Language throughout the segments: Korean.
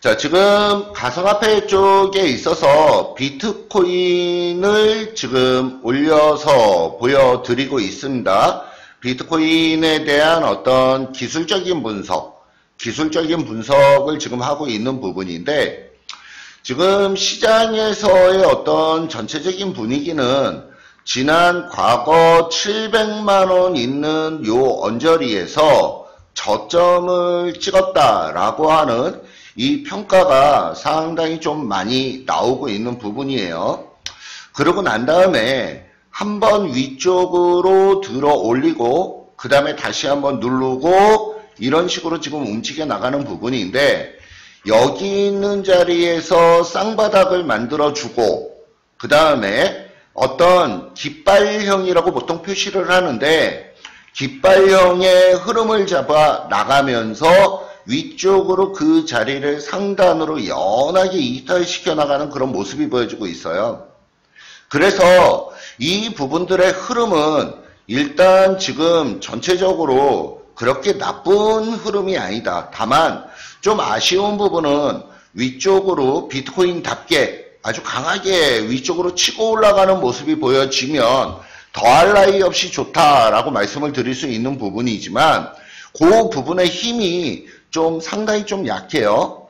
자, 지금 가상화폐 쪽에 있어서 비트코인을 지금 올려서 보여드리고 있습니다. 비트코인에 대한 어떤 기술적인 분석을 지금 하고 있는 부분인데, 지금 시장에서의 어떤 전체적인 분위기는 지난 과거 700만원 있는 요 언저리에서 저점을 찍었다라고 하는 이 평가가 상당히 좀 많이 나오고 있는 부분이에요. 그러고 난 다음에 한번 위쪽으로 들어 올리고 그 다음에 다시 한번 누르고 이런 식으로 지금 움직여 나가는 부분인데, 여기 있는 자리에서 쌍바닥을 만들어 주고 그 다음에 어떤 깃발형이라고 보통 표시를 하는데, 깃발형의 흐름을 잡아 나가면서 위쪽으로 그 자리를 상단으로 연하게 이탈시켜 나가는 그런 모습이 보여지고 있어요. 그래서 이 부분들의 흐름은 일단 지금 전체적으로 그렇게 나쁜 흐름이 아니다. 다만 좀 아쉬운 부분은 위쪽으로 비트코인답게 아주 강하게 위쪽으로 치고 올라가는 모습이 보여지면 더할 나위 없이 좋다라고 말씀을 드릴 수 있는 부분이지만, 그 부분의 힘이 좀 상당히 좀 약해요.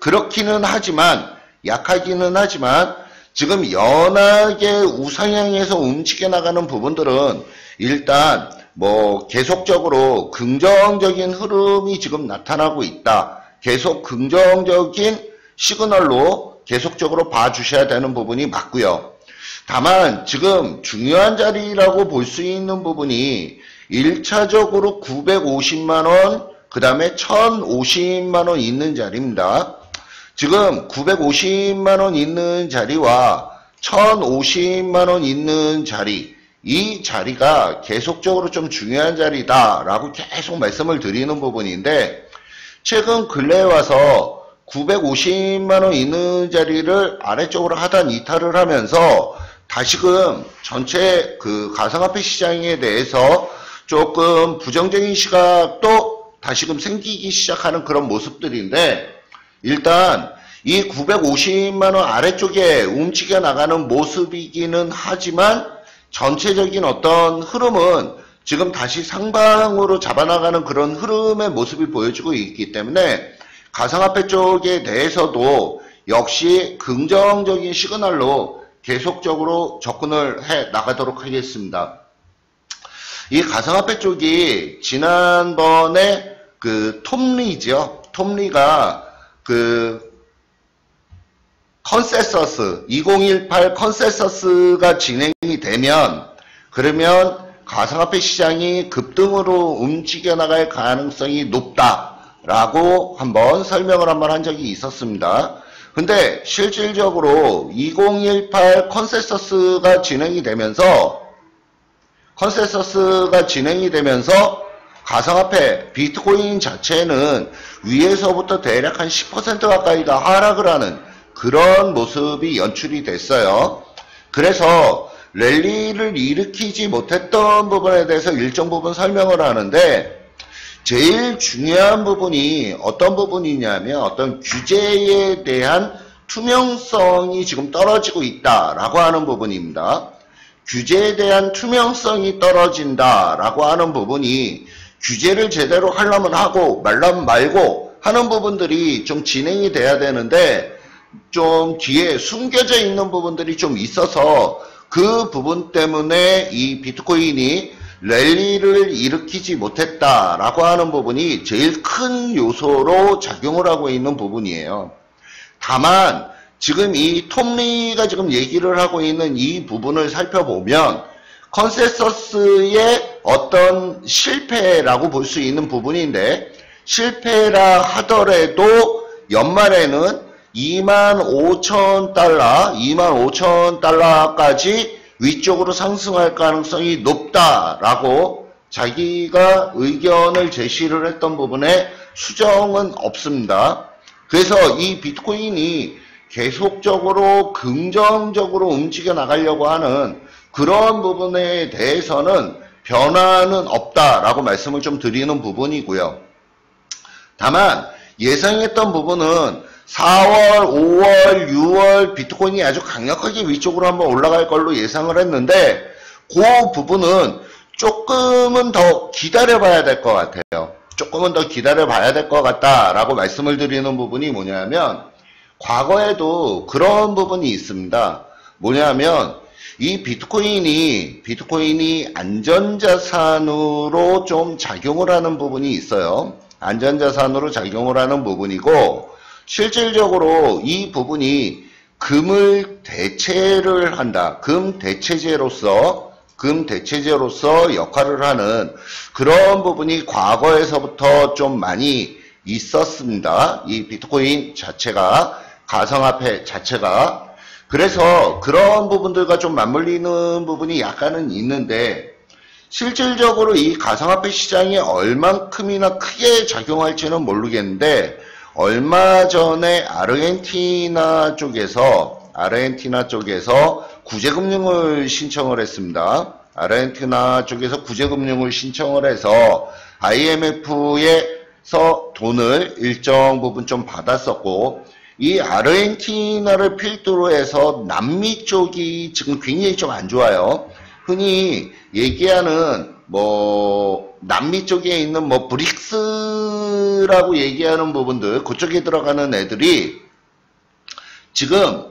그렇기는 하지만, 약하기는 하지만 지금 연하게 우상향에서 움직여 나가는 부분들은 일단 뭐 계속적으로 긍정적인 흐름이 지금 나타나고 있다. 계속 긍정적인 시그널로 계속적으로 봐주셔야 되는 부분이 맞고요. 다만 지금 중요한 자리라고 볼 수 있는 부분이 1차적으로 950만원, 그 다음에 1050만원 있는 자리입니다. 지금 950만원 있는 자리와 1050만원 있는 자리, 이 자리가 계속적으로 좀 중요한 자리다라고 계속 말씀을 드리는 부분인데, 최근 근래에 와서 950만원 있는 자리를 아래쪽으로 하단 이탈을 하면서 다시금 전체 그 가상화폐 시장에 대해서 조금 부정적인 시각도 다시금 생기기 시작하는 그런 모습들인데, 일단 이 950만원 아래쪽에 움직여 나가는 모습이기는 하지만 전체적인 어떤 흐름은 지금 다시 상방으로 잡아나가는 그런 흐름의 모습이 보여지고 있기 때문에 가상화폐 쪽에 대해서도 역시 긍정적인 시그널로 계속적으로 접근을 해 나가도록 하겠습니다. 이 가상화폐 쪽이 지난번에 그 톱리죠. 톱리가 그 컨센서스 2018 컨센서스가 진행이 되면, 그러면 가상화폐 시장이 급등으로 움직여 나갈 가능성이 높다라고 한번 설명을 한 적이 있었습니다. 근데 실질적으로 2018 컨센서스가 진행이 되면서 가상화폐 비트코인 자체는 위에서부터 대략 한 10% 가까이가 하락을 하는 그런 모습이 연출이 됐어요. 그래서 랠리를 일으키지 못했던 부분에 대해서 일정 부분 설명을 하는데, 제일 중요한 부분이 어떤 부분이냐면 어떤 규제에 대한 투명성이 지금 떨어지고 있다라고 하는 부분입니다. 규제에 대한 투명성이 떨어진다라고 하는 부분이, 규제를 제대로 하려면 하고 말라면 말고 하는 부분들이 좀 진행이 돼야 되는데, 좀 뒤에 숨겨져 있는 부분들이 좀 있어서 그 부분 때문에 이 비트코인이 랠리를 일으키지 못했다라고 하는 부분이 제일 큰 요소로 작용을 하고 있는 부분이에요. 다만 지금 이 톱리가 지금 얘기를 하고 있는 이 부분을 살펴보면 컨센서스의 어떤 실패라고 볼 수 있는 부분인데, 실패라 하더라도 연말에는 25,000달러까지 위쪽으로 상승할 가능성이 높다라고 자기가 의견을 제시를 했던 부분에 수정은 없습니다. 그래서 이 비트코인이 계속적으로 긍정적으로 움직여 나가려고 하는 그런 부분에 대해서는 변화는 없다라고 말씀을 좀 드리는 부분이고요. 다만 예상했던 부분은 4월, 5월, 6월 비트코인이 아주 강력하게 위쪽으로 한번 올라갈 걸로 예상을 했는데 그 부분은 조금은 더 기다려봐야 될 것 같아요. 조금은 더 기다려봐야 될 것 같다라고 말씀을 드리는 부분이 뭐냐면 과거에도 그런 부분이 있습니다. 뭐냐면 이 비트코인이 안전자산으로 좀 작용을 하는 부분이 있어요. 안전자산으로 작용을 하는 부분이고 실질적으로 이 부분이 금을 대체를 한다. 금 대체제로서 역할을 하는 그런 부분이 과거에서부터 좀 많이 있었습니다. 이 비트코인 자체가, 가상화폐 자체가. 그래서 그런 부분들과 좀 맞물리는 부분이 약간은 있는데 실질적으로 이 가상화폐 시장이 얼만큼이나 크게 작용할지는 모르겠는데 얼마 전에 아르헨티나 쪽에서 구제금융을 신청을 했습니다. 아르헨티나 쪽에서 구제금융을 신청을 해서 IMF에서 돈을 일정 부분 좀 받았었고 이 아르헨티나를 필두로 해서 남미 쪽이 지금 굉장히 좀 안 좋아요. 흔히 얘기하는 남미 쪽에 있는 브릭스라고 얘기하는 부분들, 그쪽에 들어가는 애들이 지금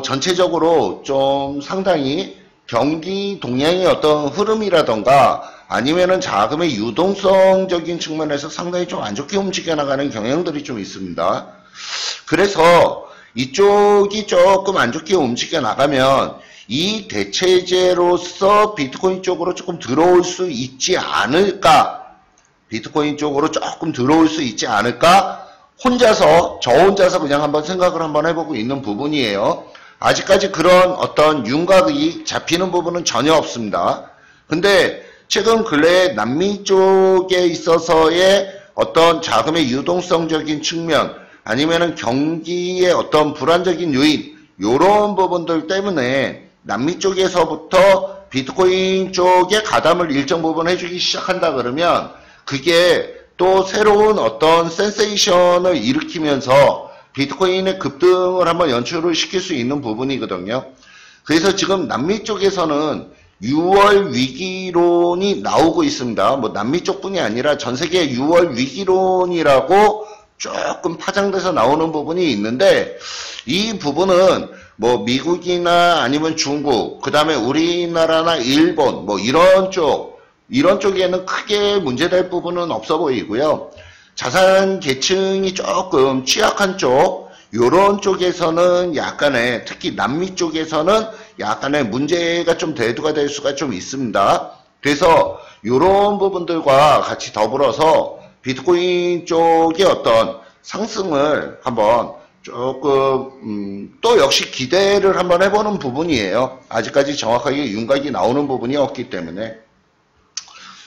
전체적으로 좀 상당히 경기 동향의 어떤 흐름이라던가 아니면은 자금의 유동성적인 측면에서 상당히 좀 안 좋게 움직여 나가는 경향들이 좀 있습니다. 그래서 이쪽이 조금 안 좋게 움직여 나가면 이 대체제로서 비트코인 쪽으로 조금 들어올 수 있지 않을까? 저 혼자서 그냥 한번 생각을 한번 해보고 있는 부분이에요. 아직까지 그런 어떤 윤곽이 잡히는 부분은 전혀 없습니다. 근데 최근 근래에 남미 쪽에 있어서의 어떤 자금의 유동성적인 측면, 아니면은 경기의 어떤 불안적인 요인, 요런 부분들 때문에 남미 쪽에서부터 비트코인 쪽에 가담을 일정 부분 해주기 시작한다 그러면 그게 또 새로운 어떤 센세이션을 일으키면서 비트코인의 급등을 한번 연출을 시킬 수 있는 부분이거든요. 그래서 지금 남미 쪽에서는 6월 위기론이 나오고 있습니다. 남미 쪽뿐이 아니라 전 세계 6월 위기론이라고 조금 파장돼서 나오는 부분이 있는데 이 부분은 미국이나 아니면 중국, 그 다음에 우리나라나 일본 이런 쪽에는 크게 문제될 부분은 없어 보이고요. 자산 계층이 조금 취약한 쪽, 요런 쪽에서는 약간의, 특히 남미 쪽에서는 약간의 문제가 좀 대두가 될 수가 좀 있습니다. 그래서 요런 부분들과 같이 더불어서 비트코인 쪽의 어떤 상승을 한번 조금 또 역시 기대를 한번 해보는 부분이에요. 아직까지 정확하게 윤곽이 나오는 부분이 없기 때문에.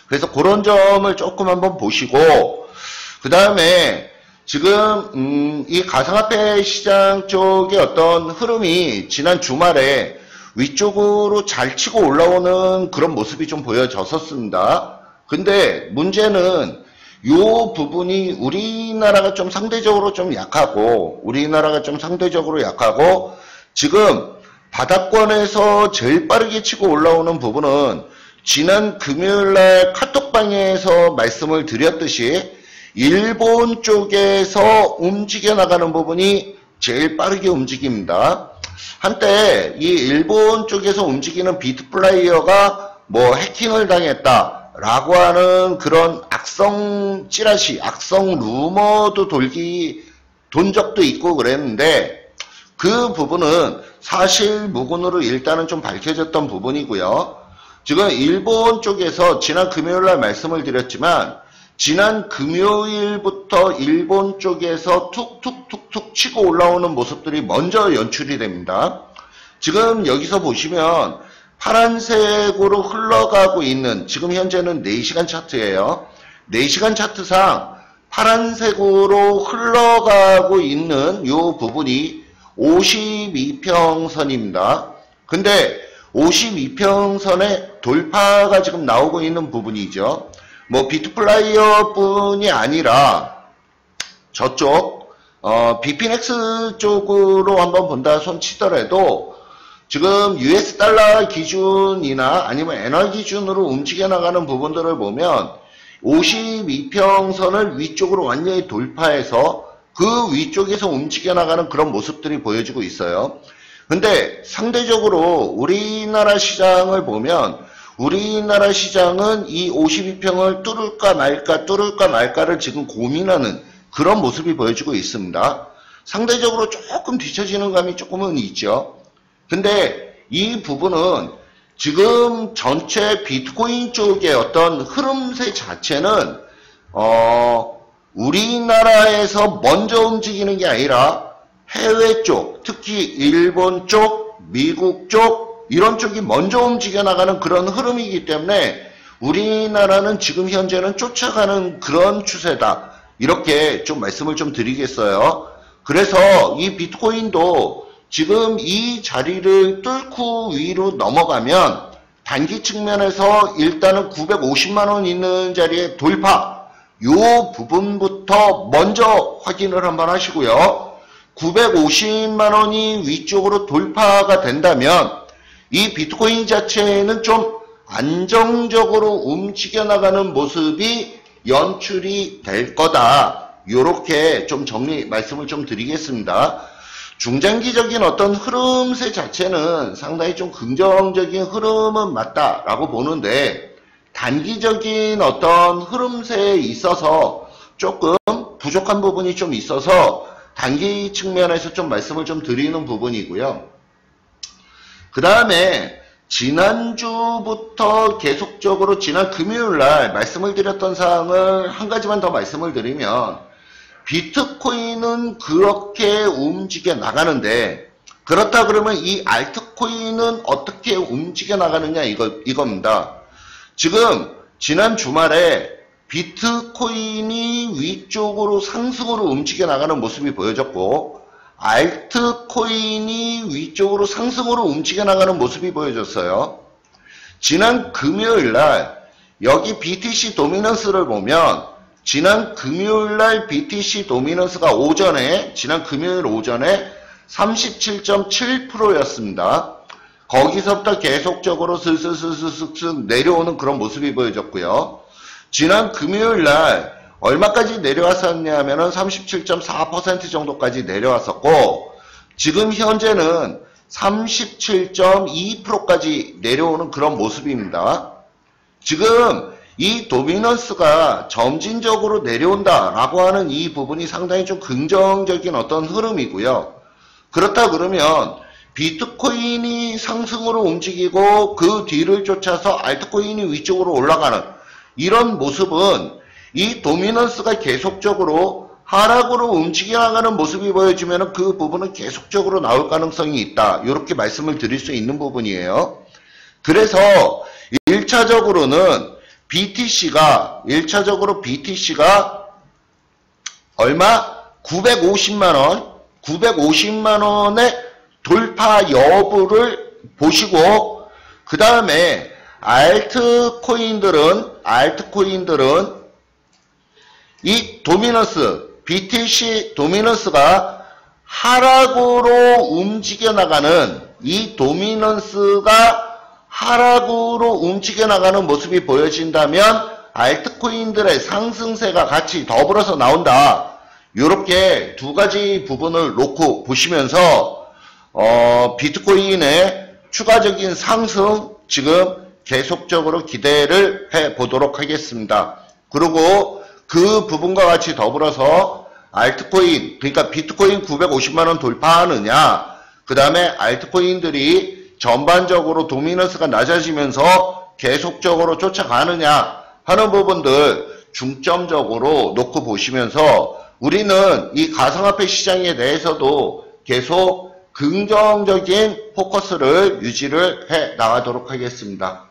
그래서 그런 점을 조금 한번 보시고 그 다음에 지금 이 가상화폐 시장 쪽의 어떤 흐름이 지난 주말에 위쪽으로 잘 치고 올라오는 그런 모습이 좀 보여졌었습니다. 근데 문제는 요 부분이 우리나라가 좀 상대적으로 좀 약하고 지금 바닥권에서 제일 빠르게 치고 올라오는 부분은 지난 금요일날 카톡방에서 말씀을 드렸듯이 일본 쪽에서 움직여 나가는 부분이 제일 빠르게 움직입니다. 한때 이 일본 쪽에서 움직이는 비트플라이어가 해킹을 당했다라고 하는 그런 악성 찌라시, 악성 루머도 돈 적도 있고 그랬는데 그 부분은 사실 무근으로 일단은 좀 밝혀졌던 부분이고요. 지금 일본 쪽에서 지난 금요일날 말씀을 드렸지만 지난 금요일부터 일본 쪽에서 툭툭툭툭 치고 올라오는 모습들이 먼저 연출이 됩니다. 지금 여기서 보시면 파란색으로 흘러가고 있는, 지금 현재는 4시간 차트예요. 4시간 차트상 파란색으로 흘러가고 있는 이 부분이 52평선입니다. 근데 52평선의 돌파가 지금 나오고 있는 부분이죠. 비트플라이어 뿐이 아니라 저쪽 비피넥스 쪽으로 한번 본다 손 치더라도 지금 US 달러 기준이나 아니면 엔화 기준으로 움직여 나가는 부분들을 보면 52평선을 위쪽으로 완전히 돌파해서 그 위쪽에서 움직여 나가는 그런 모습들이 보여지고 있어요. 근데 상대적으로 우리나라 시장을 보면 우리나라 시장은 이 52평을 뚫을까 말까를 지금 고민하는 그런 모습이 보여지고 있습니다. 상대적으로 조금 뒤처지는 감이 조금은 있죠. 근데 이 부분은 지금 전체 비트코인 쪽의 어떤 흐름세 자체는 우리나라에서 먼저 움직이는 게 아니라 해외 쪽, 특히 일본 쪽, 미국 쪽 이런 쪽이 먼저 움직여 나가는 그런 흐름이기 때문에 우리나라는 지금 현재는 쫓아가는 그런 추세다. 이렇게 좀 말씀을 좀 드리겠어요. 그래서 이 비트코인도 지금 이 자리를 뚫고 위로 넘어가면 단기 측면에서 일단은 950만원 있는 자리에 돌파 요 부분부터 먼저 확인을 한번 하시고요. 950만원이 위쪽으로 돌파가 된다면 이 비트코인 자체는 좀 안정적으로 움직여 나가는 모습이 연출이 될 거다. 요렇게 좀 말씀을 좀 드리겠습니다. 중장기적인 어떤 흐름세 자체는 상당히 좀 긍정적인 흐름은 맞다라고 보는데 단기적인 어떤 흐름세에 있어서 조금 부족한 부분이 좀 있어서 단기 측면에서 좀 말씀을 좀 드리는 부분이고요. 그 다음에 지난주부터 계속적으로 지난 금요일날 말씀을 드렸던 사항을 한 가지만 더 말씀을 드리면 비트코인은 그렇게 움직여 나가는데 그렇다 그러면 이 알트코인은 어떻게 움직여 나가느냐 이겁니다. 지금 지난 주말에 비트코인이 위쪽으로 상승으로 움직여 나가는 모습이 보여졌고 알트코인이 위쪽으로 상승으로 움직여 나가는 모습이 보여졌어요. 지난 금요일날 여기 BTC 도미넌스를 보면 지난 금요일날 BTC 도미넌스가 지난 금요일 오전에 37.7%였습니다. 거기서부터 계속적으로 슬슬 내려오는 그런 모습이 보여졌고요. 지난 금요일날 얼마까지 내려왔었냐면은 37.4% 정도까지 내려왔었고 지금 현재는 37.2%까지 내려오는 그런 모습입니다. 지금 이 도미넌스가 점진적으로 내려온다라고 하는 이 부분이 상당히 좀 긍정적인 어떤 흐름이고요. 그렇다 그러면 비트코인이 상승으로 움직이고 그 뒤를 쫓아서 알트코인이 위쪽으로 올라가는 이런 모습은 이 도미넌스가 계속적으로 하락으로 움직여 나가는 모습이 보여지면 그 부분은 계속적으로 나올 가능성이 있다. 이렇게 말씀을 드릴 수 있는 부분이에요. 그래서 1차적으로는 BTC가 얼마? 950만원의 돌파 여부를 보시고 그 다음에 알트코인들은 이 BTC 도미넌스가 하락으로 움직여 나가는 모습이 보여진다면 알트코인들의 상승세가 같이 더불어서 나온다. 이렇게 두 가지 부분을 놓고 보시면서 비트코인의 추가적인 상승 지금 계속적으로 기대를 해 보도록 하겠습니다. 그리고 그 부분과 같이 더불어서 알트코인, 그러니까 비트코인 950만원 돌파하느냐, 그 다음에 알트코인들이 전반적으로 도미넌스가 낮아지면서 계속적으로 쫓아가느냐 하는 부분들 중점적으로 놓고 보시면서 우리는 이 가상화폐 시장에 대해서도 계속 긍정적인 포커스를 유지를 해 나가도록 하겠습니다.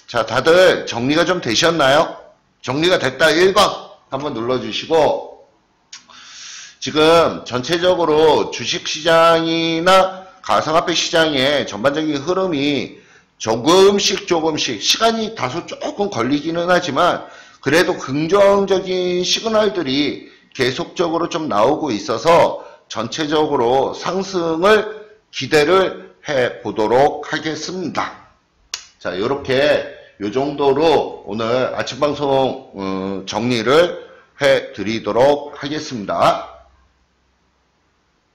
자, 다들 정리가 좀 되셨나요? 정리가 됐다 1번 한번 눌러주시고, 지금 전체적으로 주식시장이나 가상화폐 시장의 전반적인 흐름이 조금씩 시간이 다소 조금 걸리기는 하지만 그래도 긍정적인 시그널들이 계속적으로 좀 나오고 있어서 전체적으로 상승을 기대를 해 보도록 하겠습니다. 자, 이렇게 요 정도로 오늘 아침 방송 정리를 해 드리도록 하겠습니다.